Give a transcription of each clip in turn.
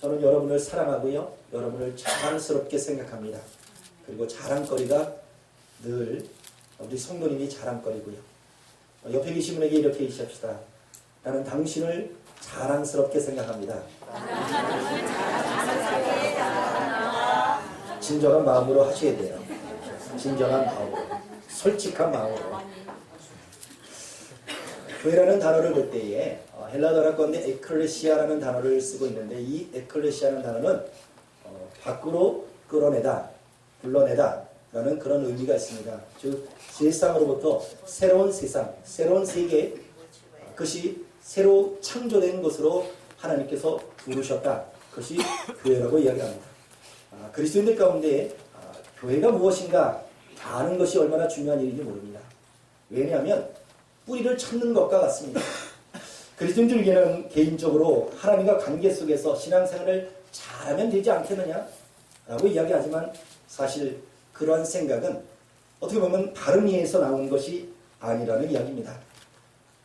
저는 여러분을 사랑하고요. 여러분을 자랑스럽게 생각합니다. 그리고 자랑거리가 늘 우리 성도님이 자랑거리고요. 옆에 계신 분에게 이렇게 얘기합시다. 나는 당신을 자랑스럽게 생각합니다. 진정한 마음으로 하셔야 돼요. 진정한 마음으로. 솔직한 마음으로. 교회라는 단어를 볼 때에 헬라 단어 가운데 에클레시아라는 단어를 쓰고 있는데 이 에클레시아라는 단어는 밖으로 끌어내다, 불러내다 라는 그런 의미가 있습니다. 즉 세상으로부터 새로운 세상, 새로운 세계, 그것이 새로 창조된 것으로 하나님께서 부르셨다. 그것이 교회라고 이야기합니다. 그리스도인들 가운데 교회가 무엇인가 아는 것이 얼마나 중요한 일인지 모릅니다. 왜냐하면 뿌리를 찾는 것과 같습니다. 그리스도인들에게는 개인적으로 하나님과 관계 속에서 신앙생활을 잘하면 되지 않겠느냐 라고 이야기하지만 사실 그러한 생각은 어떻게 보면 다른 이에서 나온 것이 아니라는 이야기입니다.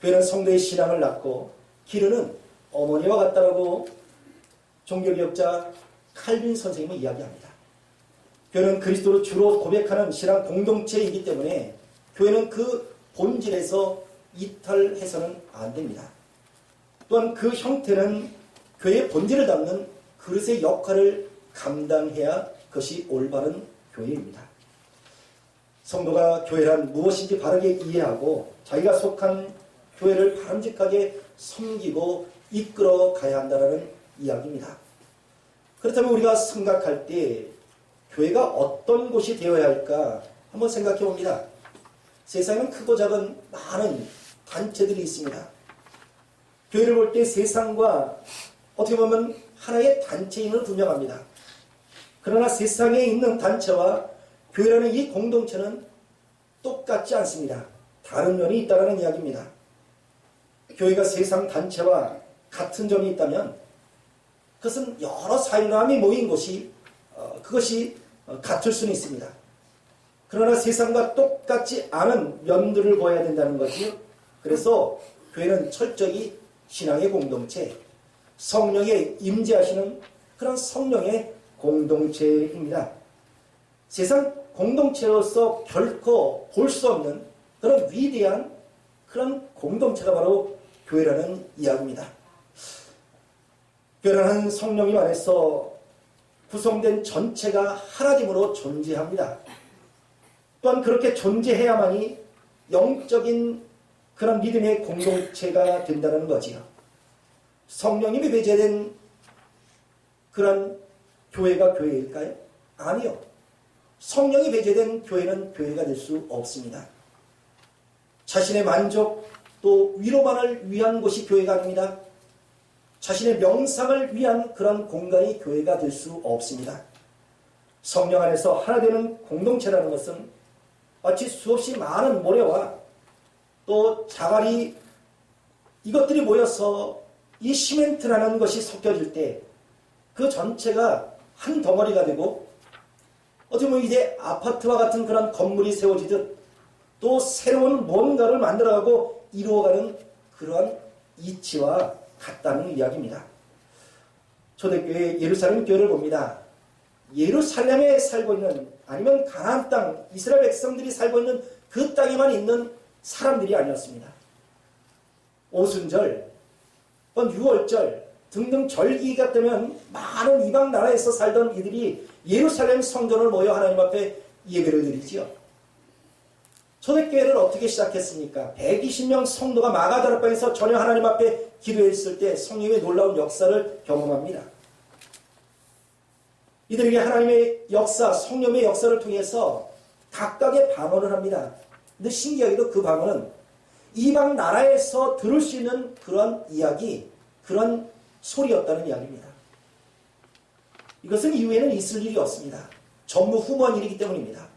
교회는 성도의 신앙을 낳고 기르는 어머니와 같다라고 종교개혁자 칼빈 선생님은 이야기합니다. 교회는 그리스도를 주로 고백하는 신앙 공동체이기 때문에 교회는 그 본질에서 이탈해서는 안 됩니다. 또한 그 형태는 교회의 본질을 담는 그릇의 역할을 감당해야 그것이 올바른 교회입니다. 성도가 교회란 무엇인지 바르게 이해하고 자기가 속한 교회를 바람직하게 섬기고 이끌어 가야 한다는 이야기입니다. 그렇다면 우리가 생각할 때 교회가 어떤 곳이 되어야 할까 한번 생각해 봅니다. 세상에는 크고 작은 많은 단체들이 있습니다. 교회를 볼 때 세상과 어떻게 보면 하나의 단체임을 분명합니다. 그러나 세상에 있는 단체와 교회라는 이 공동체는 똑같지 않습니다. 다른 면이 있다는 이야기입니다. 교회가 세상 단체와 같은 점이 있다면 그것은 여러 사람이 모인 곳이 그것이 같을 수는 있습니다. 그러나 세상과 똑같지 않은 면들을 보아야 된다는 거지요. 그래서 교회는 철저히 신앙의 공동체, 성령의 임재하시는 그런 성령의 공동체입니다. 세상 공동체로서 결코 볼 수 없는 그런 위대한 그런 공동체가 바로 교회라는 이야기입니다. 교회라는 성령님 안에서 구성된 전체가 하나님으로 존재합니다. 또한 그렇게 존재해야만이 영적인 그런 믿음의 공동체가 된다는 거지요. 성령님이 배제된 그런 교회가 교회일까요? 아니요. 성령이 배제된 교회는 교회가 될 수 없습니다. 자신의 만족 또 위로만을 위한 곳이 교회가 아닙니다. 자신의 명상을 위한 그런 공간이 교회가 될 수 없습니다. 성령 안에서 하나 되는 공동체라는 것은 마치 수없이 많은 모래와 또 자갈이 이것들이 모여서 이 시멘트라는 것이 섞여질 때 그 전체가 한 덩어리가 되고 어떻게 보면 이제 아파트와 같은 그런 건물이 세워지듯 또 새로운 뭔가를 만들어가고 이루어가는 그러한 이치와 같다는 이야기입니다. 초대교회 예루살렘 교회를 봅니다. 예루살렘에 살고 있는 아니면 가나안 땅 이스라엘 백성들이 살고 있는 그 땅에만 있는 사람들이 아니었습니다. 오순절, 유월절 등등 절기가 되면 많은 이방 나라에서 살던 이들이 예루살렘 성전을 모여 하나님 앞에 예배를 드리지요. 초대교회를 어떻게 시작했습니까? 120명 성도가 마가다락방에서 전혀 하나님 앞에 기도했을 때 성령의 놀라운 역사를 경험합니다. 이들에게 하나님의 역사, 성령의 역사를 통해서 각각의 방언을 합니다. 근데 신기하게도 그 방언은 이방 나라에서 들을 수 있는 그런 이야기, 그런 소리였다는 이야기입니다. 이것은 이후에는 있을 일이 없습니다. 전무후무한 일이기 때문입니다.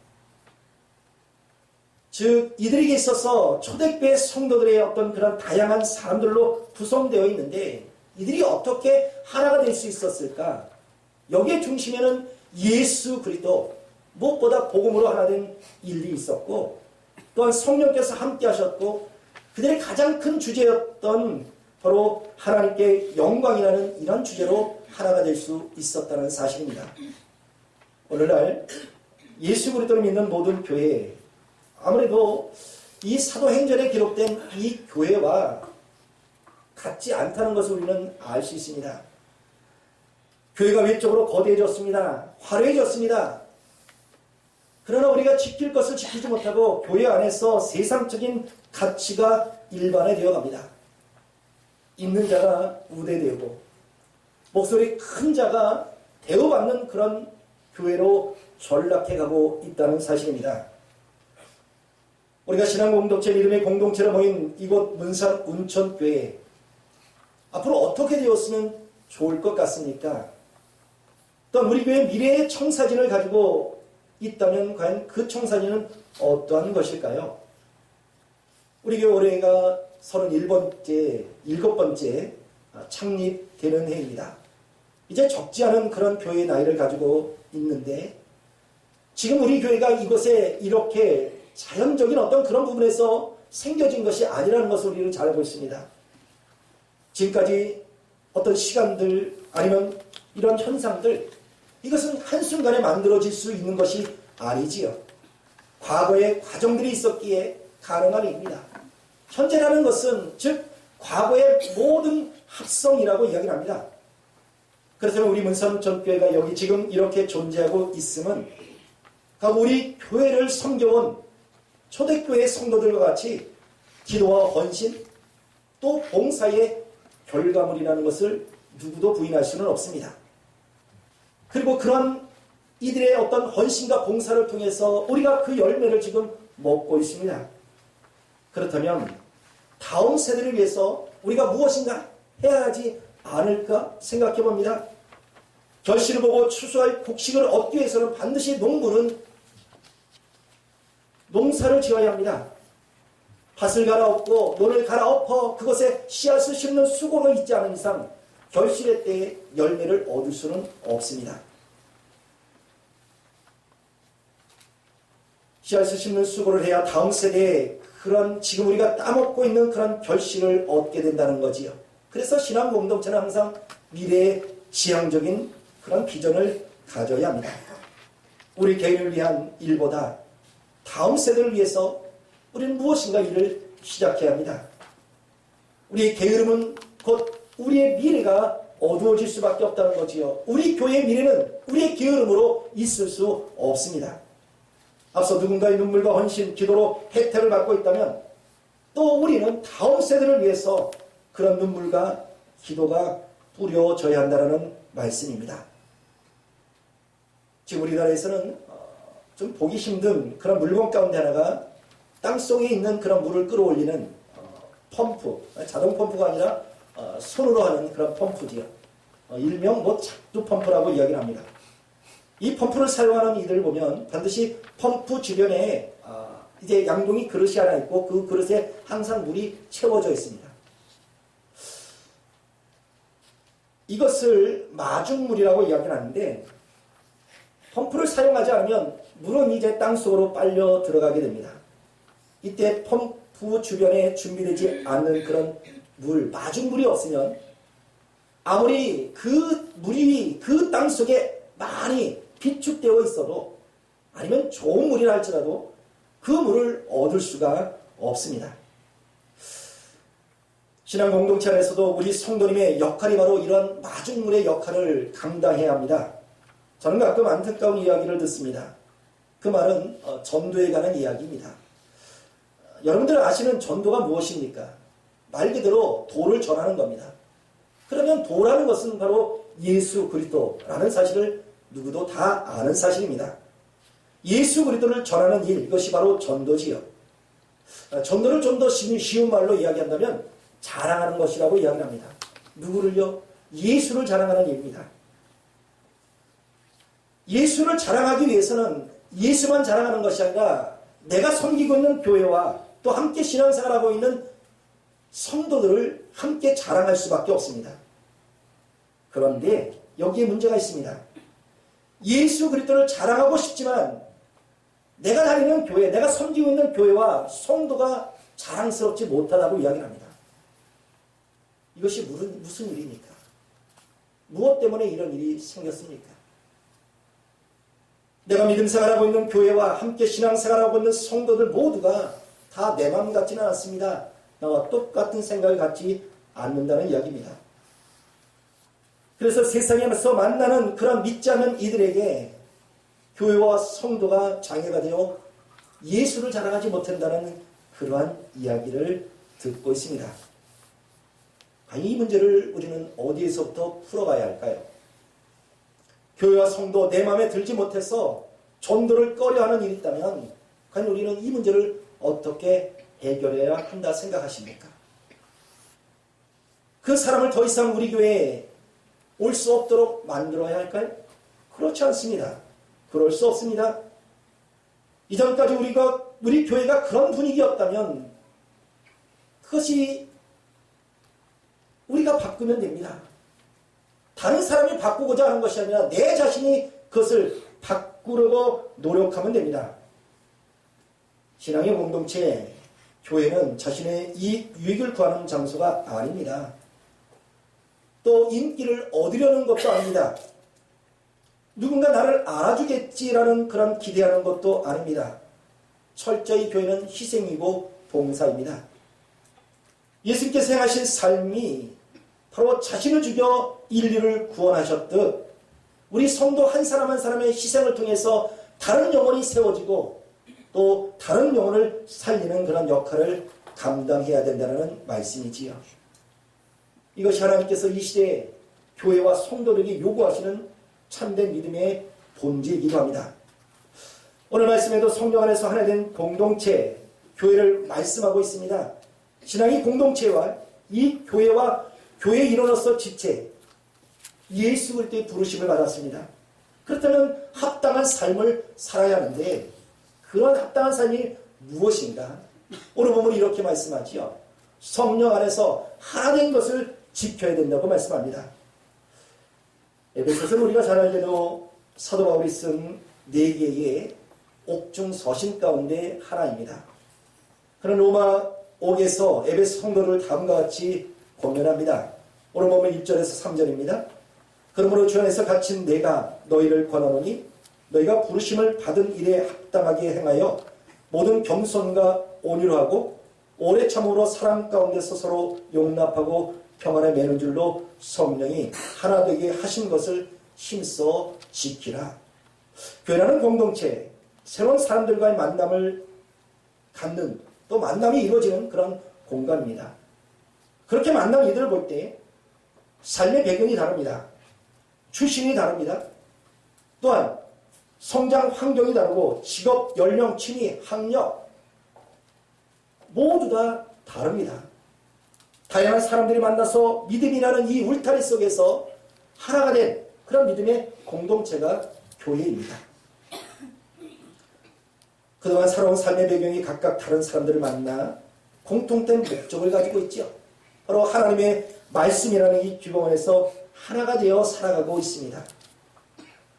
즉 이들에게 있어서 초대교회 성도들의 어떤 그런 다양한 사람들로 구성되어 있는데 이들이 어떻게 하나가 될 수 있었을까? 여기에 중심에는 예수 그리스도, 무엇보다 복음으로 하나 된 일이 있었고 또한 성령께서 함께 하셨고 그들의 가장 큰 주제였던 바로 하나님께 영광이라는 이런 주제로 하나가 될 수 있었다는 사실입니다. 오늘날 예수 그리스도를 믿는 모든 교회, 아무래도 이 사도행전에 기록된 이 교회와 같지 않다는 것을 우리는 알 수 있습니다. 교회가 외적으로 거대해졌습니다. 화려해졌습니다. 그러나 우리가 지킬 것을 지키지 못하고 교회 안에서 세상적인 가치가 일반화되어 갑니다. 있는 자가 우대되고 목소리 큰 자가 대우받는 그런 교회로 전락해가고 있다는 사실입니다. 우리가 신앙공동체 믿음의 공동체로 모인 이곳 문산 운천교회, 앞으로 어떻게 되었으면 좋을 것 같습니까? 또 우리 교회 미래의 청사진을 가지고 있다면 과연 그 청사진은 어떠한 것일까요? 우리 교회 올해가 31번째, 7번째 창립되는 해입니다. 이제 적지 않은 그런 교회의 나이를 가지고 있는데, 지금 우리 교회가 이곳에 이렇게 자연적인 어떤 그런 부분에서 생겨진 것이 아니라는 것을 우리는 잘 알고 있습니다. 지금까지 어떤 시간들 아니면 이런 현상들, 이것은 한순간에 만들어질 수 있는 것이 아니지요. 과거에 과정들이 있었기에 가능한 일입니다. 현재라는 것은 즉 과거의 모든 합성이라고 이야기를 합니다. 그래서 우리 문산운천교회가 여기 지금 이렇게 존재하고 있음은 우리 교회를 섬겨온 초대교회 성도들과 같이 기도와 헌신 또 봉사의 결과물이라는 것을 누구도 부인할 수는 없습니다. 그리고 그런 이들의 어떤 헌신과 봉사를 통해서 우리가 그 열매를 지금 먹고 있습니다. 그렇다면 다음 세대를 위해서 우리가 무엇인가 해야 하지 않을까 생각해 봅니다. 결실을 보고 추수할 곡식을 얻기 위해서는 반드시 농부는 농사를 지어야 합니다. 밭을 갈아엎고 논을 갈아엎어 그것에 씨앗을 심는 수고가 있지 않은 이상 결실의 때에 열매를 얻을 수는 없습니다. 씨앗을 심는 수고를 해야 다음 세대에 그런 지금 우리가 따먹고 있는 그런 결실을 얻게 된다는 거지요. 그래서 신앙 공동체는 항상 미래의 지향적인 그런 비전을 가져야 합니다. 우리 개인을 위한 일보다 다음 세대를 위해서 우리는 무엇인가 일을 시작해야 합니다. 우리의 게으름은 곧 우리의 미래가 어두워질 수밖에 없다는 거지요. 우리 교회의 미래는 우리의 게으름으로 있을 수 없습니다. 앞서 누군가의 눈물과 헌신, 기도로 혜택을 받고 있다면 또 우리는 다음 세대를 위해서 그런 눈물과 기도가 뿌려져야 한다는 말씀입니다. 지금 우리나라에서는 좀 보기 힘든 그런 물건 가운데 하나가 땅속에 있는 그런 물을 끌어올리는 펌프, 자동 펌프가 아니라 손으로 하는 그런 펌프지요. 일명 작두 펌프라고 이야기를 합니다. 이 펌프를 사용하는 이들을 보면 반드시 펌프 주변에 이제 양동이 그릇이 하나 있고 그 그릇에 항상 물이 채워져 있습니다. 이것을 마중물이라고 이야기를 하는데, 펌프를 사용하지 않으면 물은 이제 땅속으로 빨려 들어가게 됩니다. 이때 펌프 주변에 준비되지 않는 그런 물, 마중물이 없으면 아무리 그 물이 그 땅속에 많이 비축되어 있어도, 아니면 좋은 물이라 할지라도 그 물을 얻을 수가 없습니다. 신앙 공동체 안에서도 우리 성도님의 역할이 바로 이런 마중물의 역할을 감당해야 합니다. 저는 가끔 안타까운 이야기를 듣습니다. 그 말은 전도에 관한 이야기입니다. 여러분들 아시는 전도가 무엇입니까? 말 그대로 도를 전하는 겁니다. 그러면 도라는 것은 바로 예수 그리스도라는 사실을 누구도 다 아는 사실입니다. 예수 그리스도를 전하는 일, 이것이 바로 전도지요. 전도를 좀 더 쉬운 말로 이야기한다면 자랑하는 것이라고 이야기합니다. 누구를요? 예수를 자랑하는 일입니다. 예수를 자랑하기 위해서는 예수만 자랑하는 것이 아니라 내가 섬기고 있는 교회와 또 함께 신앙생활하고 있는 성도들을 함께 자랑할 수밖에 없습니다. 그런데 여기에 문제가 있습니다. 예수 그리스도를 자랑하고 싶지만 내가 다니는 교회, 내가 섬기고 있는 교회와 성도가 자랑스럽지 못하다고 이야기합니다. 이것이 무슨 일입니까? 무엇 때문에 이런 일이 생겼습니까? 내가 믿음 생활하고 있는 교회와 함께 신앙생활하고 있는 성도들 모두가 다 내 마음 같지는 않습니다. 나와 똑같은 생각을 갖지 않는다는 이야기입니다. 그래서 세상에서 만나는 그런 믿지 않는 이들에게 교회와 성도가 장애가 되어 예수를 자랑하지 못한다는 그러한 이야기를 듣고 있습니다. 과연 이 문제를 우리는 어디에서부터 풀어가야 할까요? 교회와 성도 내 마음에 들지 못해서 전도를 꺼려하는 일이 있다면 과연 우리는 이 문제를 어떻게 해결해야 한다 생각하십니까? 그 사람을 더 이상 우리 교회에 올 수 없도록 만들어야 할까요? 그렇지 않습니다. 그럴 수 없습니다. 이전까지 우리 교회가 그런 분위기였다면 그것이 우리가 바꾸면 됩니다. 다른 사람이 바꾸고자 하는 것이 아니라 내 자신이 그것을 바꾸려고 노력하면 됩니다. 신앙의 공동체, 교회는 자신의 유익을 구하는 장소가 아닙니다. 또 인기를 얻으려는 것도 아닙니다. 누군가 나를 알아주겠지라는 그런 기대하는 것도 아닙니다. 철저히 교회는 희생이고 봉사입니다. 예수님께서 행하신 삶이 바로 자신을 죽여 인류를 구원하셨듯 우리 성도 한 사람 한 사람의 희생을 통해서 다른 영혼이 세워지고 또 다른 영혼을 살리는 그런 역할을 감당해야 된다는 말씀이지요. 이것이 하나님께서 이 시대에 교회와 성도들에게 요구하시는 참된 믿음의 본질이기도 합니다. 오늘 말씀에도 성령 안에서 하나 된 공동체, 교회를 말씀하고 있습니다. 신앙이 공동체와 이 교회와 교회 일원으로서 지체, 예수 그리스도의 부르심을 받았습니다. 그렇다면 합당한 삶을 살아야 하는데 그런 합당한 삶이 무엇인가? 오늘 보면 이렇게 말씀하지요. 성령 안에서 하나 된 것을 지켜야 된다고 말씀합니다. 에베소서는 우리가 잘 알게도 사도 바울이 쓴 4개의 옥중 서신 가운데 하나입니다. 그런 로마 옥에서 에베소 성도를 다음과 같이 권면합니다. 오늘 보면 1절에서 3절입니다. 그러므로 주 안에서 갇힌 내가 너희를 권하노니 너희가 부르심을 받은 일에 합당하게 행하여 모든 겸손과 온유로 하고 오래 참으로 사람 가운데서 서로 용납하고 평안에 매는 줄로 성령이 하나 되게 하신 것을 힘써 지키라. 교회라는 공동체, 새로운 사람들과의 만남을 갖는 또 만남이 이루어지는 그런 공간입니다. 그렇게 만난 이들을 볼 때 삶의 배경이 다릅니다. 출신이 다릅니다. 또한 성장 환경이 다르고 직업, 연령, 취미, 학력 모두 다 다릅니다. 다양한 사람들이 만나서 믿음이라는 이 울타리 속에서 하나가 된 그런 믿음의 공동체가 교회입니다. 그동안 살아온 삶의 배경이 각각 다른 사람들을 만나 공통된 목적을 가지고 있죠. 바로 하나님의 말씀이라는 이 규범원에서 하나가 되어 살아가고 있습니다.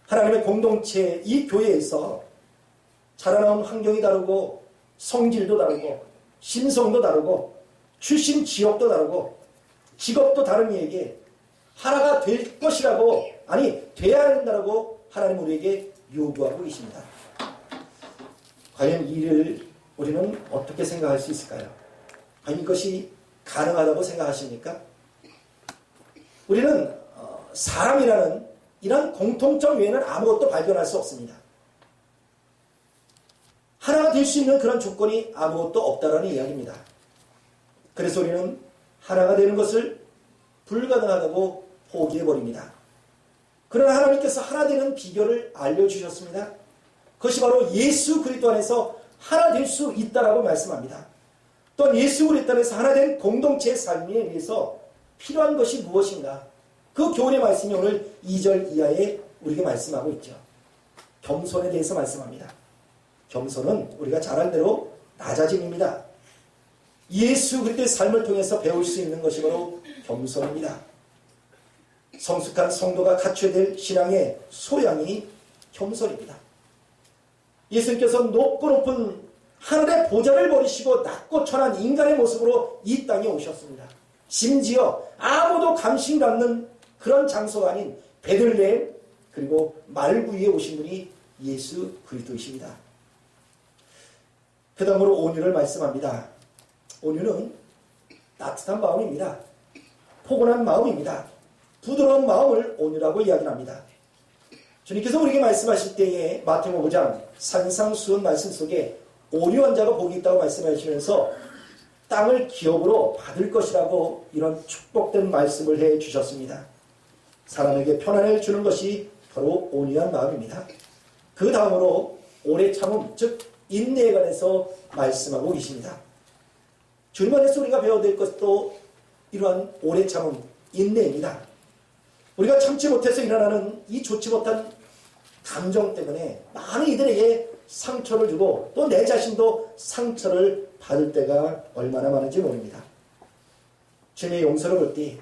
하나님의 공동체, 이 교회에서 자라나온 환경이 다르고 성질도 다르고 신성도 다르고 출신 지역도 다르고 직업도 다른 이에게 하나가 될 것이라고, 아니 돼야 된다고 하나님 우리에게 요구하고 계십니다. 과연 이를 우리는 어떻게 생각할 수 있을까요? 과연 이것이 가능하다고 생각하십니까? 우리는 사람이라는 이런 공통점 외에는 아무것도 발견할 수 없습니다. 하나가 될 수 있는 그런 조건이 아무것도 없다라는 이야기입니다. 그래서 우리는 하나가 되는 것을 불가능하다고 포기해버립니다. 그러나 하나님께서 하나 되는 비결을 알려주셨습니다. 그것이 바로 예수 그리스도 안에서 하나 될 수 있다라고 말씀합니다. 또한 예수 그리스도 안에서 하나 된 공동체의 삶에 의해서 필요한 것이 무엇인가? 그 교훈의 말씀이 오늘 2절 이하에 우리에게 말씀하고 있죠. 겸손에 대해서 말씀합니다. 겸손은 우리가 잘 아는 대로 낮아짐입니다. 예수 그리스도의 삶을 통해서 배울 수 있는 것이 바로 겸손입니다. 성숙한 성도가 갖춰야 될 신앙의 소양이 겸손입니다. 예수님께서 높고 높은 하늘의 보좌를 버리시고 낮고 천한 인간의 모습으로 이 땅에 오셨습니다. 심지어 아무도 관심 갖는 그런 장소가 아닌 베들레헴 그리고 말구 위에 오신 분이 예수 그리스도이십니다. 그 다음으로 온유를 말씀합니다. 온유는 따뜻한 마음입니다. 포근한 마음입니다. 부드러운 마음을 온유라고 이야기합니다. 주님께서 우리에게 말씀하실 때에 마태복음 5장 산상수훈 말씀 속에 온유한 자가 복이 있다고 말씀하시면서 땅을 기업으로 받을 것이라고 이런 축복된 말씀을 해 주셨습니다. 사람에게 편안을 주는 것이 바로 온유한 마음입니다. 그 다음으로 오래 참음, 즉 인내에 관해서 말씀하고 계십니다. 주님 안에서 우리가 배워야 될 것도 이러한 오래 참음, 인내입니다. 우리가 참지 못해서 일어나는 이 좋지 못한 감정 때문에 많은 이들에게 상처를 주고 또 내 자신도 상처를 받을 때가 얼마나 많은지 모릅니다. 주님의 용서를 볼 때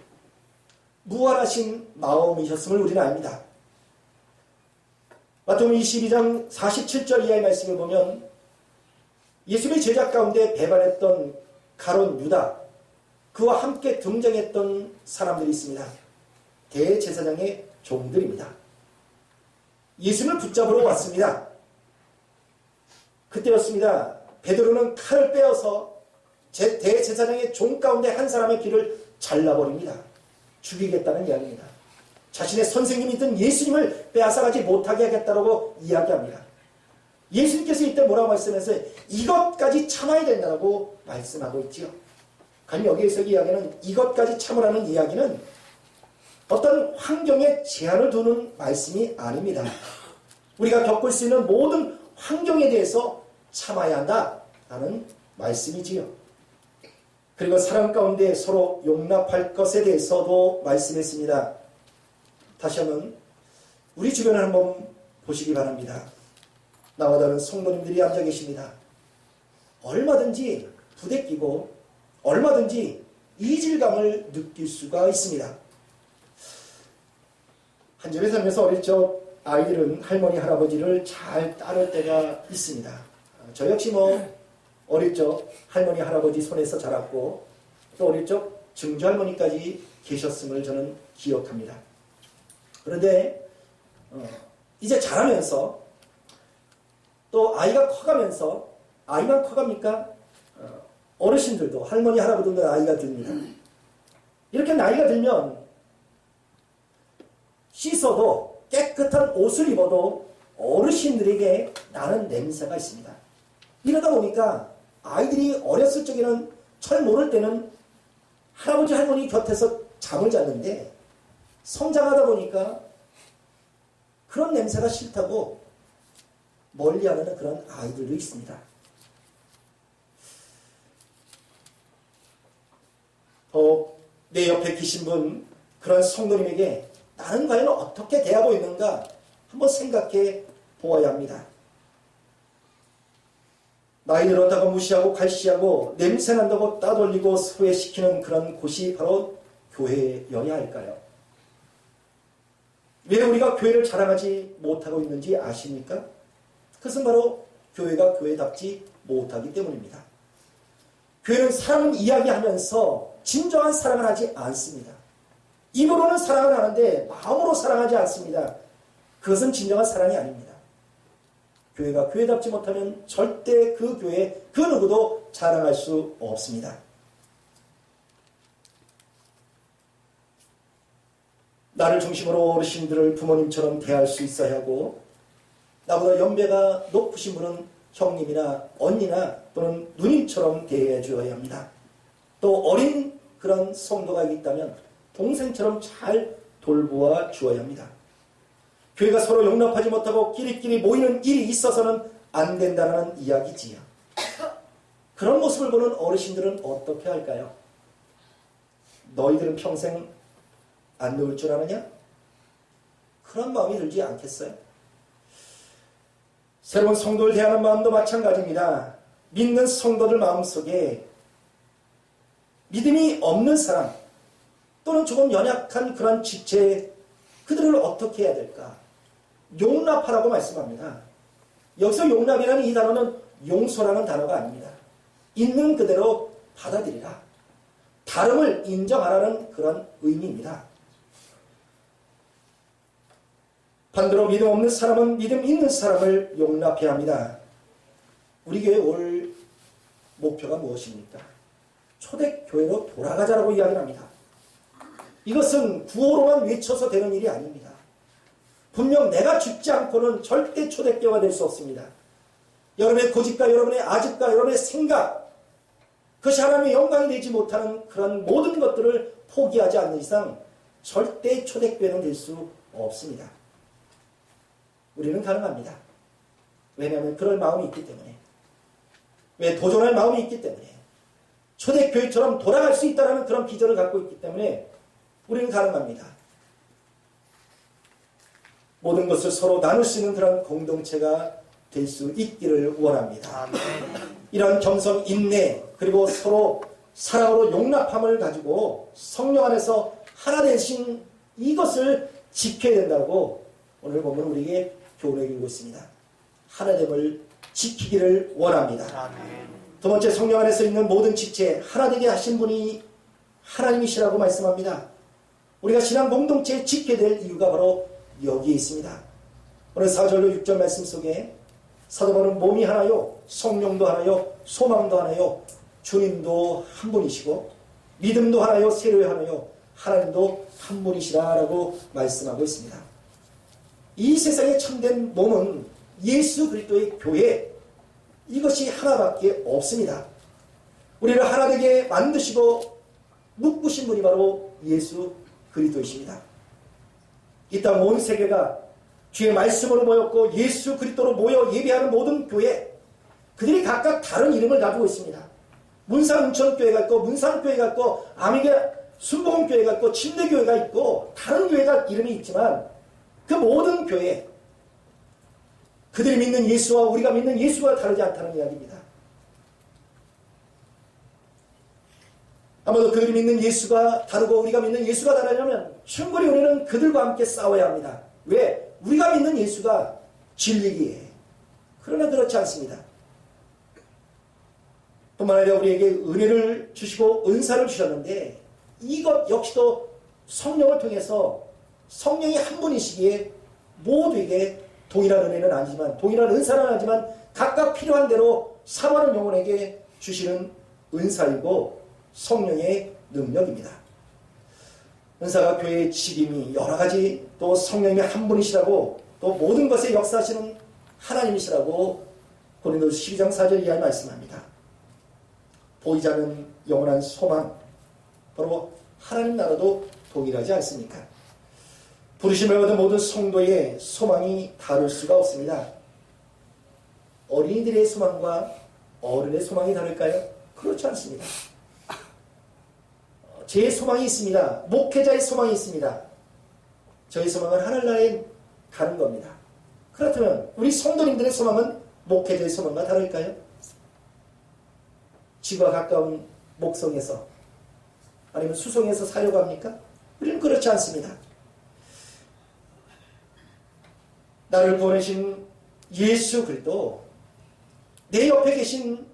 무한하신 마음이셨음을 우리는 압니다. 마태복음 22장 47절 이하의 말씀을 보면 예수님의 제자 가운데 배반했던 가룟 유다, 그와 함께 등장했던 사람들이 있습니다. 대제사장의 종들입니다. 예수님을 붙잡으러 왔습니다. 그때였습니다. 베드로는 칼을 빼어서 대제사장의 종 가운데 한 사람의 귀를 잘라버립니다. 죽이겠다는 이야기입니다. 자신의 선생님이던 예수님을 빼앗아가지 못하게 하겠다고 이야기합니다. 예수님께서 이때 뭐라고 말씀하세요? 이것까지 참아야 된다고 말씀하고 있지요. 아니 여기에서 이야기는 이것까지 참으라는 이야기는 어떤 환경에 제한을 두는 말씀이 아닙니다. 우리가 겪을 수 있는 모든 환경에 대해서 참아야 한다라는 말씀이지요. 그리고 사람 가운데 서로 용납할 것에 대해서도 말씀했습니다. 다시 한번 우리 주변을 한번 보시기 바랍니다. 나와 다른 성도님들이 앉아 계십니다. 얼마든지 부대끼고 얼마든지 이질감을 느낄 수가 있습니다. 한 집에 살면서 어릴 적 아이들은 할머니 할아버지를 잘 따를 때가 있습니다. 저 역시 어릴 적 할머니 할아버지 손에서 자랐고 또 어릴 적 증조 할머니까지 계셨음을 저는 기억합니다. 그런데 이제 자라면서 또 아이가 커가면서 아이만 커갑니까? 어르신들도 할머니 할아버지도 나이가 듭니다. 이렇게 나이가 들면 씻어도 깨끗한 옷을 입어도 어르신들에게 나는 냄새가 있습니다. 이러다 보니까 아이들이 어렸을 적에는 잘 모를 때는 할아버지 할머니 곁에서 잠을 잤는데 성장하다 보니까 그런 냄새가 싫다고 멀리하는 그런 아이들도 있습니다. 내 옆에 계신 분 그런 성도님에게 나는 과연 어떻게 대하고 있는가 한번 생각해 보아야 합니다. 나이 들었다고 무시하고 갈시하고 냄새난다고 따돌리고 소외시키는 그런 곳이 바로 교회여야 할까요? 왜 우리가 교회를 자랑하지 못하고 있는지 아십니까? 그것은 바로 교회가 교회답지 못하기 때문입니다. 교회는 사랑을 이야기하면서 진정한 사랑을 하지 않습니다. 입으로는 사랑을 하는데 마음으로 사랑하지 않습니다. 그것은 진정한 사랑이 아닙니다. 교회가 교회답지 못하면 절대 그 교회 그 누구도 자랑할 수 없습니다. 나를 중심으로 어르신들을 부모님처럼 대할 수 있어야 하고 나보다 연배가 높으신 분은 형님이나 언니나 또는 누님처럼 대해 주어야 합니다. 또 어린 그런 성도가 있다면 동생처럼 잘 돌보아 주어야 합니다. 교회가 서로 용납하지 못하고 끼리끼리 모이는 일이 있어서는 안 된다는 이야기지요. 그런 모습을 보는 어르신들은 어떻게 할까요? 너희들은 평생 안 누울 줄 아느냐? 그런 마음이 들지 않겠어요? 새로운 성도를 대하는 마음도 마찬가지입니다. 믿는 성도들 마음속에 믿음이 없는 사람 또는 조금 연약한 그런 지체 그들을 어떻게 해야 될까? 용납하라고 말씀합니다. 여기서 용납이라는 이 단어는 용서라는 단어가 아닙니다. 있는 그대로 받아들이라. 다름을 인정하라는 그런 의미입니다. 반대로 믿음 없는 사람은 믿음 있는 사람을 용납해야 합니다. 우리 교회 올 목표가 무엇입니까? 초대교회로 돌아가자라고 이야기를 합니다. 이것은 구호로만 외쳐서 되는 일이 아닙니다. 분명 내가 죽지 않고는 절대 초대교회가 될 수 없습니다. 여러분의 고집과 여러분의 아집과 여러분의 생각, 그것이 하나님의 영광이 되지 못하는 그런 모든 것들을 포기하지 않는 이상 절대 초대교회는 될 수 없습니다. 우리는 가능합니다. 왜냐하면 그럴 마음이 있기 때문에. 왜? 도전할 마음이 있기 때문에. 초대교회처럼 돌아갈 수 있다는 그런 비전을 갖고 있기 때문에 우리는 가능합니다. 모든 것을 서로 나눌 수 있는 그런 공동체가 될 수 있기를 원합니다. 이런 겸손, 인내, 그리고 서로 사랑으로 용납함을 가지고 성령 안에서 하나 되신 이것을 지켜야 된다고 오늘 보면 우리에게 교훈을 주고 있습니다. 하나됨을 지키기를 원합니다. 두 번째, 성령 안에서 있는 모든 지체 하나 되게 하신 분이 하나님이시라고 말씀합니다. 우리가 신앙 공동체에 지켜야 될 이유가 바로 여기에 있습니다. 오늘 4절로 6절 말씀 속에 사도 바울은 몸이 하나요, 성령도 하나요, 소망도 하나요, 주님도 한 분이시고 믿음도 하나요, 세례 하나요, 하나님도 한 분이시라라고 말씀하고 있습니다. 이 세상에 참된 몸은 예수 그리스도의 교회, 이것이 하나밖에 없습니다. 우리를 하나 되게 만드시고 묶으신 분이 바로 예수 그리스도이십니다. 이 땅 온 세계가 주의 말씀으로 모였고 예수 그리스도로 모여 예배하는 모든 교회, 그들이 각각 다른 이름을 가지고 있습니다. 문산운천교회가 있고 문산교회가 있고 아미게 순복음교회가 있고 침례교회가 있고 다른 교회가 이름이 있지만 그 모든 교회, 그들이 믿는 예수와 우리가 믿는 예수가 다르지 않다는 이야기입니다. 아마도 그들이 믿는 예수가 다르고 우리가 믿는 예수가 다르려면 충분히 우리는 그들과 함께 싸워야 합니다. 왜? 우리가 믿는 예수가 진리기에. 그러나 그렇지 않습니다. 뿐만 아니라 우리에게 은혜를 주시고 은사를 주셨는데 이것 역시도 성령을 통해서 성령이 한 분이시기에 모두에게 동일한 은혜는 아니지만 동일한 은사는 아니지만 각각 필요한 대로 사모하는 영혼에게 주시는 은사이고 성령의 능력입니다. 은사가 교회의 직임이 여러 가지, 또 성령이 한 분이시라고, 또 모든 것에 역사하시는 하나님이시라고 고린도서 12장 4절 이하에 말씀합니다. 보이지 않는 영원한 소망, 바로 하나님 나라도 동일하지 않습니까? 부르심을 받은 모든 성도의 소망이 다를 수가 없습니다. 어린이들의 소망과 어른의 소망이 다를까요? 그렇지 않습니다. 제 소망이 있습니다. 목회자의 소망이 있습니다. 저희 소망은 하늘나라에 가는 겁니다. 그렇다면 우리 성도님들의 소망은 목회자의 소망과 다를까요? 집과 가까운 목성에서 아니면 수성에서 살려고 합니까? 우리는 그렇지 않습니다. 나를 보내신 예수 그리스도, 내 옆에 계신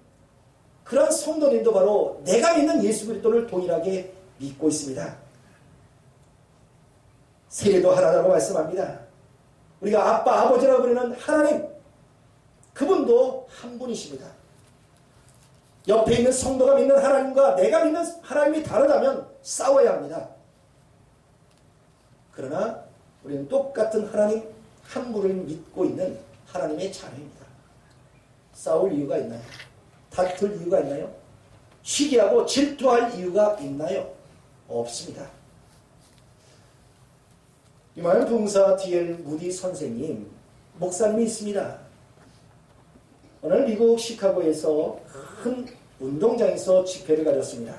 그런 성도님도 바로 내가 믿는 예수 그리스도를 동일하게 믿고 있습니다. 세례도 하나라고 말씀합니다. 우리가 아빠, 아버지라고 부르는 하나님, 그분도 한 분이십니다. 옆에 있는 성도가 믿는 하나님과 내가 믿는 하나님이 다르다면 싸워야 합니다. 그러나 우리는 똑같은 하나님 한 분을 믿고 있는 하나님의 자녀입니다. 싸울 이유가 있나요? 다툴 이유가 있나요? 시기하고 질투할 이유가 있나요? 없습니다. 이마을 봉사 D.L. 무디 선생님, 목사님이 있습니다. 오늘 미국 시카고에서 큰 운동장에서 집회를 가졌습니다.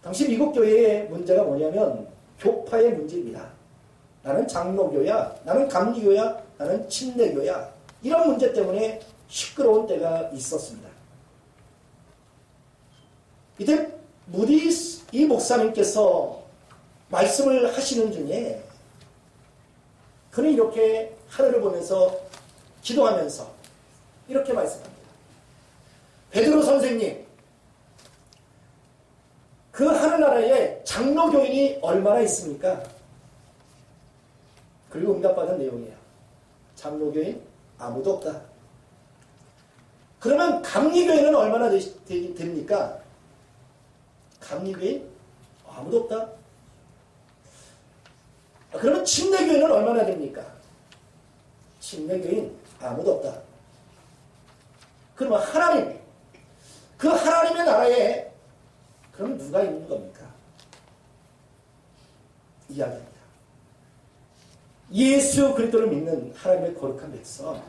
당시 미국 교회의 문제가 뭐냐면 교파의 문제입니다. 나는 장로교야, 나는 감리교야, 나는 침례교야, 이런 문제 때문에 시끄러운 때가 있었습니다. 이때 무디 이 목사님께서 말씀을 하시는 중에 그는 이렇게 하늘을 보면서 기도하면서 이렇게 말씀합니다. 베드로 선생님, 그 하늘나라에 장로교인이 얼마나 있습니까? 그리고 응답받은 내용이에요. 장로교인 아무도 없다. 그러면 감리교인은 얼마나 됩니까? 감리교인 아무도 없다. 그러면 침례교인은 얼마나 됩니까? 침례교인 아무도 없다. 그러면 하나님, 그 하나님의 나라에 그럼 누가 있는 겁니까? 이야기합니다. 예수 그리스도를 믿는 하나님의 거룩한 백성,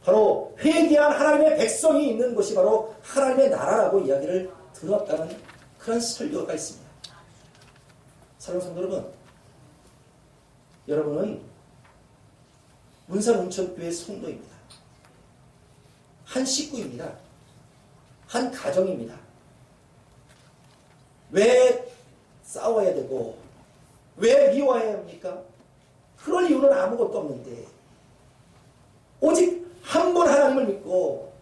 바로 회개한 하나님의 백성이 있는 곳이 바로 하나님의 나라라고 이야기를 들었다는 그런 설교가 있습니다. 사랑하는 성도 여러분, 여러분은 문산운천교회 성도입니다. 한 식구입니다. 한 가정입니다. 왜 싸워야 되고 왜 미워해야 합니까? 그럴 이유는 아무것도 없는데 오직 한 분 하나님을 믿고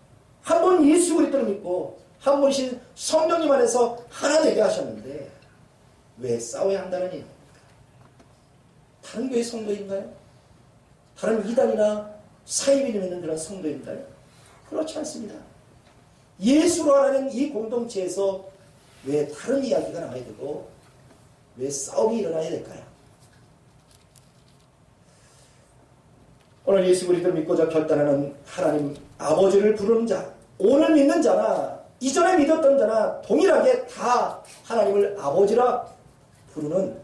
한 분 예수 그리스도를 믿고 한 분이신 성령님 안에서 하나 되게 하셨는데 왜 싸워야 한다는 이유입니까? 다른 교회 성도인가요? 다른 이단이나 사이비를 믿는 그런 성도인가요? 그렇지 않습니다. 예수로 하는 이 공동체에서 왜 다른 이야기가 나와야 되고 왜 싸움이 일어나야 될까요? 오늘 예수 그리스도를 믿고자 결단하는 하나님 아버지를 부르는 자, 오늘 믿는 자나 이전에 믿었던 자나 동일하게 다 하나님을 아버지라 부르는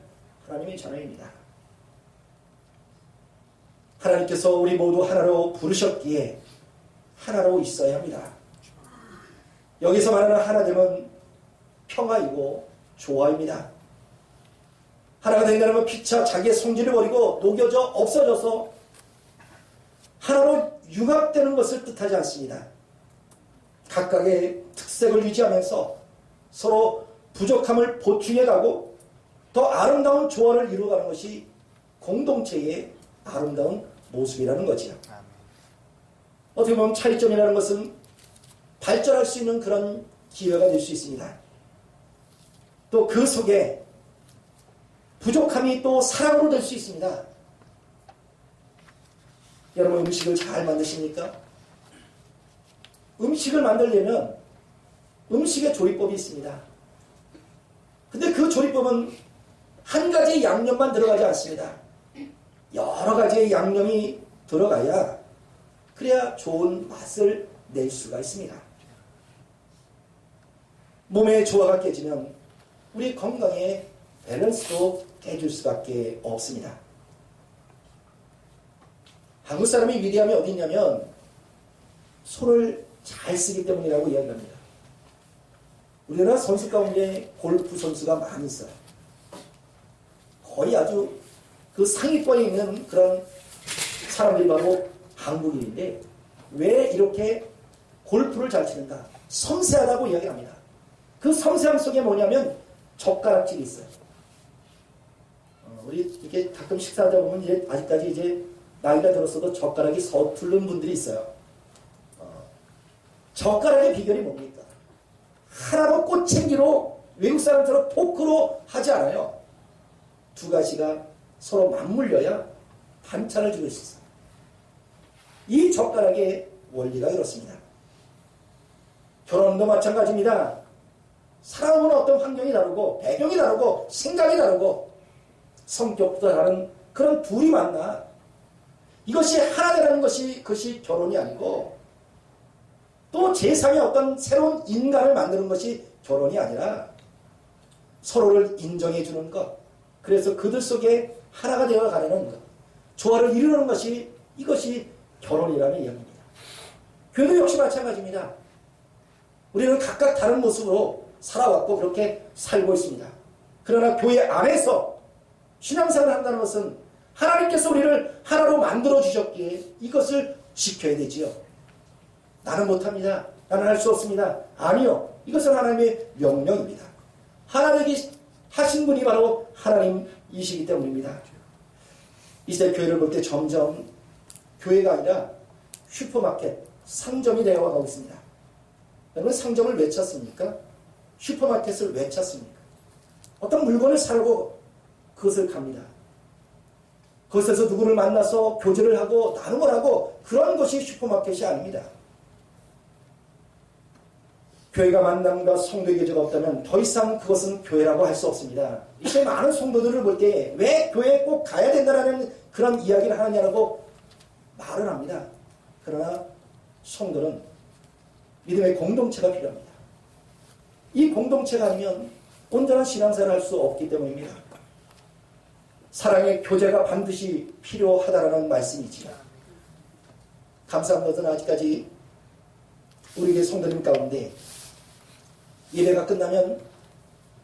하나님의 자녀입니다. 하나님께서 우리 모두 하나로 부르셨기에 하나로 있어야 합니다. 여기서 말하는 하나됨은 평화이고 조화입니다. 하나가 된다면 피차 자기의 성질을 버리고 녹여져 없어져서 하나로 융합되는 것을 뜻하지 않습니다. 각각의 특색을 유지하면서 서로 부족함을 보충해가고 더 아름다운 조화를 이루어가는 것이 공동체의 아름다운 모습이라는 거지요. 어떻게 보면 차이점이라는 것은 발전할 수 있는 그런 기회가 될 수 있습니다. 또 그 속에 부족함이 또 사랑으로 될 수 있습니다. 여러분 음식을 잘 만드십니까? 음식을 만들려면 음식의 조리법이 있습니다. 근데 그 조리법은 한 가지 양념만 들어가지 않습니다. 여러 가지의 양념이 들어가야 그래야 좋은 맛을 낼 수가 있습니다. 몸의 조화가 깨지면 우리 건강에 밸런스도 깨질 수밖에 없습니다. 한국 사람이 위대함이 어디 있냐면 손을 잘 쓰기 때문이라고 이야기합니다. 우리나라 선수 가운데 골프 선수가 많이 있어요. 거의 아주 그 상위권에 있는 그런 사람들이 바로 한국인인데 왜 이렇게 골프를 잘 치는가? 섬세하다고 이야기합니다. 그 섬세함 속에 뭐냐면 젓가락질이 있어요. 우리 이렇게 가끔 식사하다 보면 이제 아직까지 이제 나이가 들었어도 젓가락이 서투른 분들이 있어요. 젓가락의 비결이 뭡니까? 하나로 꽃챙기로 외국 사람처럼 포크로 하지 않아요. 두 가지가 서로 맞물려야 반찬을 주고 있어요. 이 젓가락의 원리가 이렇습니다. 결혼도 마찬가지입니다. 살아오는 어떤 환경이 다르고 배경이 다르고 생각이 다르고 성격도 다른 그런 둘이 만나 이것이 하나 되라는 것이 그것이 결혼이 아니고 또 제3의 어떤 새로운 인간을 만드는 것이 결혼이 아니라 서로를 인정해 주는 것, 그래서 그들 속에 하나가 되어 가려는 것, 조화를 이루는 것이 이것이 결혼이라는 이야기입니다. 교회도 역시 마찬가지입니다. 우리는 각각 다른 모습으로 살아왔고 그렇게 살고 있습니다. 그러나 교회 안에서 신앙생활을 한다는 것은 하나님께서 우리를 하나로 만들어 주셨기에 이것을 지켜야 되지요. 나는 못합니다. 나는 할 수 없습니다. 아니요. 이것은 하나님의 명령입니다. 하나 되기 하신 분이 바로 하나님이시기 때문입니다. 이 시대 교회를 볼 때 점점 교회가 아니라 슈퍼마켓, 상점이 되어가고 있습니다. 여러분 상점을 왜 찾습니까? 슈퍼마켓을 왜 찾습니까? 어떤 물건을 사려고 그것을 갑니다. 그것에서 누구를 만나서 교제를 하고 나눔을 하고 그런 것이 슈퍼마켓이 아닙니다. 교회가 만남과 성도의 교제가 없다면 더 이상 그것은 교회라고 할 수 없습니다. 이제 많은 성도들을 볼 때 왜 교회에 꼭 가야 된다는 그런 이야기를 하느냐라고 말을 합니다. 그러나 성도는 믿음의 공동체가 필요합니다. 이 공동체가 아니면 온전한 신앙생활을 할 수 없기 때문입니다. 사랑의 교제가 반드시 필요하다라는 말씀이지요. 감사한 것은 아직까지 우리의 성도님 가운데 예배가 끝나면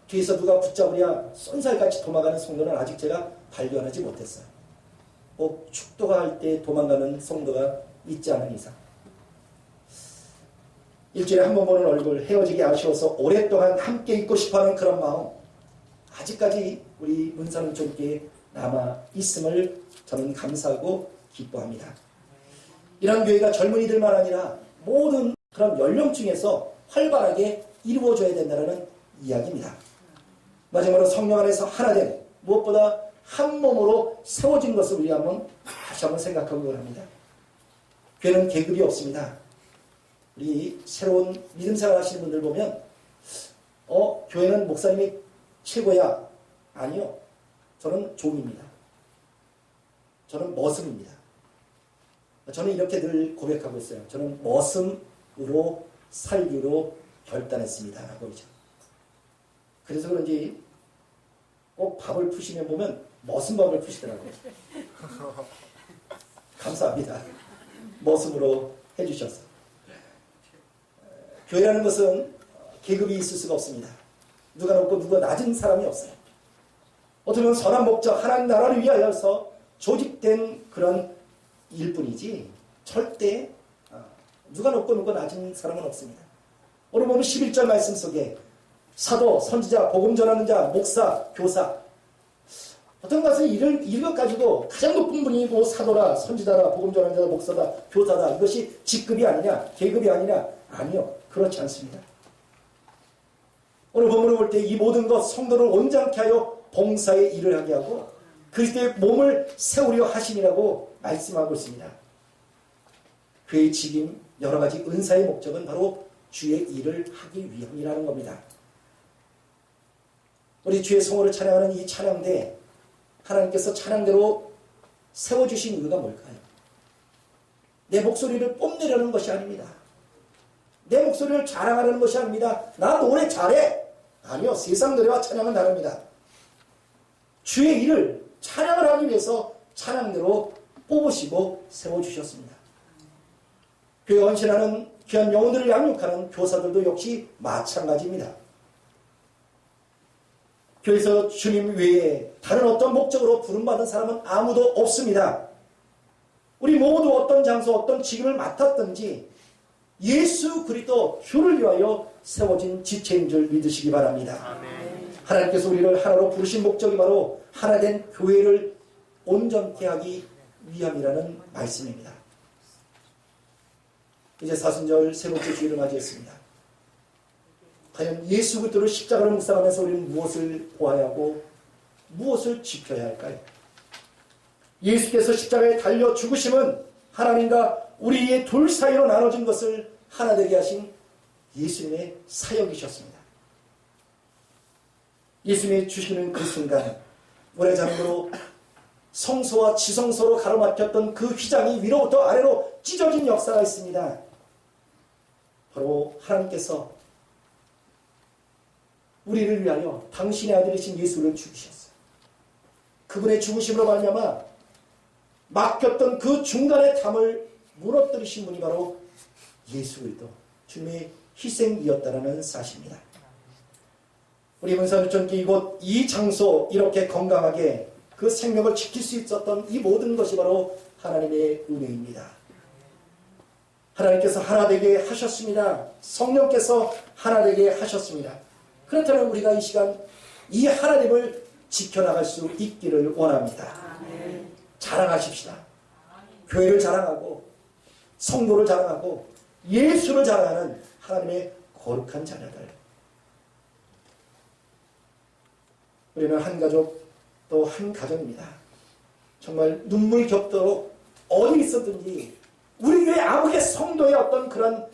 뒤에서 누가 붙잡으랴 쏜살같이 도망가는 성도는 아직 제가 발견하지 못했어요. 꼭 축도가 할 때 도망가는 성도가 있지 않은 이상. 일주일에 한 번 보는 얼굴, 헤어지기 아쉬워서 오랫동안 함께 있고 싶어하는 그런 마음, 아직까지 우리 문산은총교회에 남아 있음을 저는 감사하고 기뻐합니다. 이런 교회가 젊은이들만 아니라 모든 그런 연령층에서 활발하게 이루어져야 된다는 이야기입니다. 마지막으로 성령 안에서 하나된, 무엇보다 한 몸으로 세워진 것을 우리 다시 한번 생각하고 합니다. 교회는 계급이 없습니다. 우리 새로운 믿음 생활 하시는 분들 보면 교회는 목사님이 최고야. 아니요. 저는 종입니다. 저는 머슴입니다. 저는 이렇게 늘 고백하고 있어요. 저는 머슴으로 살기로 결단했습니다. 라고 그러죠. 그래서 그런지 꼭 밥을 푸시면 보면 머슴밥을 푸시더라고요. 감사합니다. 머슴으로 해주셔서. 교회라는 것은 계급이 있을 수가 없습니다. 누가 높고 누가 낮은 사람이 없어요. 어떻게 보면 선한 목적, 하나님 나라를 위하여서 조직된 그런 일뿐이지 절대 누가 높고 누가 낮은 사람은 없습니다. 오늘 보면 11절 말씀 속에 사도, 선지자, 복음 전하는 자, 목사, 교사, 어떤 것은 이것 가지고 가장 높은 분이고 사도라, 선지자라, 복음 전하는 자다, 목사다, 교사다, 이것이 직급이 아니냐, 계급이 아니냐? 아니요. 그렇지 않습니다. 오늘 본문을 볼 때 이 모든 것 성도를 온전케 하여 봉사의 일을 하게 하고 그리스도의 몸을 세우려 하심이라고 말씀하고 있습니다. 그의 직임, 여러 가지 은사의 목적은 바로 주의 일을 하기 위함이라는 겁니다. 우리 주의 성호를 찬양하는 이 찬양대, 하나님께서 찬양대로 세워주신 이유가 뭘까요? 내 목소리를 뽐내려는 것이 아닙니다. 내 목소리를 자랑하려는 것이 아닙니다. 나 노래 잘해. 아니요. 세상 노래와 찬양은 다릅니다. 주의 일을 찬양을 하기 위해서 찬양대로 뽑으시고 세워주셨습니다. 교회 헌신하는 귀한 영혼들을 양육하는 교사들도 역시 마찬가지입니다. 교회에서 주님 외에 다른 어떤 목적으로 부름받은 사람은 아무도 없습니다. 우리 모두 어떤 장소, 어떤 직임을 맡았든지 예수 그리스도 주를 위하여 세워진 지체인 줄 믿으시기 바랍니다. 아멘. 하나님께서 우리를 하나로 부르신 목적이 바로 하나된 교회를 온전케 하기 위함이라는 말씀입니다. 이제 사순절 세 번째 주일을 맞이했습니다. 과연 예수 그리스도를 십자가를 묵상하면서 우리는 무엇을 보아야 하고 무엇을 지켜야 할까요? 예수께서 십자가에 달려 죽으심은 하나님과 우리의 둘 사이로 나눠진 것을 하나 되게 하신 예수님의 사역이셨습니다. 예수님이 주시는 그 순간 오래전으로 성소와 지성소로 가로막혔던 그 휘장이 위로부터 아래로 찢어진 역사가 있습니다. 바로 하나님께서 우리를 위하여 당신의 아들이신 예수를 죽이셨어요. 그분의 죽으심으로 말미암아 막혔던 그 중간의 담을 무너뜨리신 분이 바로 예수 그리스도 주님의 희생이었다라는 사실입니다. 우리 문산유천교 이곳 이 장소 이렇게 건강하게 그 생명을 지킬 수 있었던 이 모든 것이 바로 하나님의 은혜입니다. 하나님께서 하나 되게 하셨습니다. 성령께서 하나 되게 하셨습니다. 그렇다면 우리가 이 시간 이 하나님을 지켜나갈 수 있기를 원합니다. 자랑하십시다. 교회를 자랑하고 성도를 자랑하고 예수를 자랑하는 하나님의 거룩한 자녀들. 우리는 한 가족 또 한 가정입니다. 정말 눈물이 겹도록 어디 있었든지 우리 교회 아무개 성도의 어떤 그런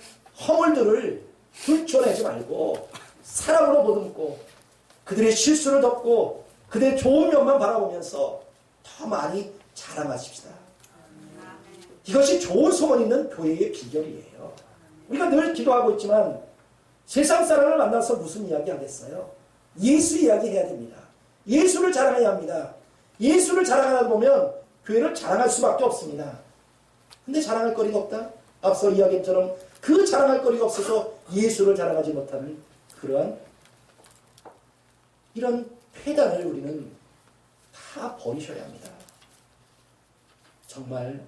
허물들을 들춰내지 말고 사랑으로 보듬고 그들의 실수를 덮고 그들의 좋은 면만 바라보면서 더 많이 자랑하십시다. 이것이 좋은 소문 있는 교회의 비결이에요. 우리가 늘 기도하고 있지만 세상 사람을 만나서 무슨 이야기 하겠어요? 예수 이야기 해야 됩니다. 예수를 자랑해야 합니다. 예수를 자랑하다 보면 교회를 자랑할 수밖에 없습니다. 근데 자랑할 거리가 없다? 앞서 이야기처럼 그 자랑할 거리가 없어서 예수를 자랑하지 못하는 그러한 이런 폐단을 우리는 다 버리셔야 합니다. 정말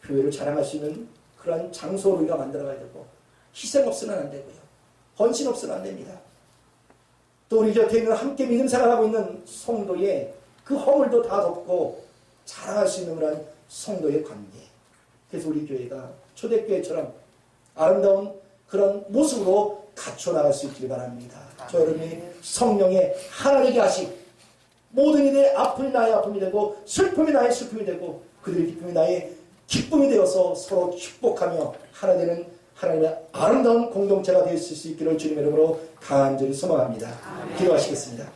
교회를 자랑할 수 있는 그러한 장소를 우리가 만들어가야 되고 희생 없으면 안 되고요. 헌신 없으면 안 됩니다. 또 우리 곁에 있는 함께 믿음 생활하고 있는 성도의 그 허물도 다 덮고 자랑할 수 있는 그런 성도의 관계. 그래서 우리 교회가 초대교회처럼 아름다운 그런 모습으로 갖춰나갈 수 있기를 바랍니다. 저 여러분이 성령의 하나님께 하신 모든 일의 아픔이 나의 아픔이 되고 슬픔이 나의 슬픔이 되고 그들의 기쁨이 나의 기쁨이 되어서 서로 축복하며 하나 되는 하나님의 아름다운 공동체가 될 수 있기를 주님의 이름으로 간절히 소망합니다. 기도하시겠습니다.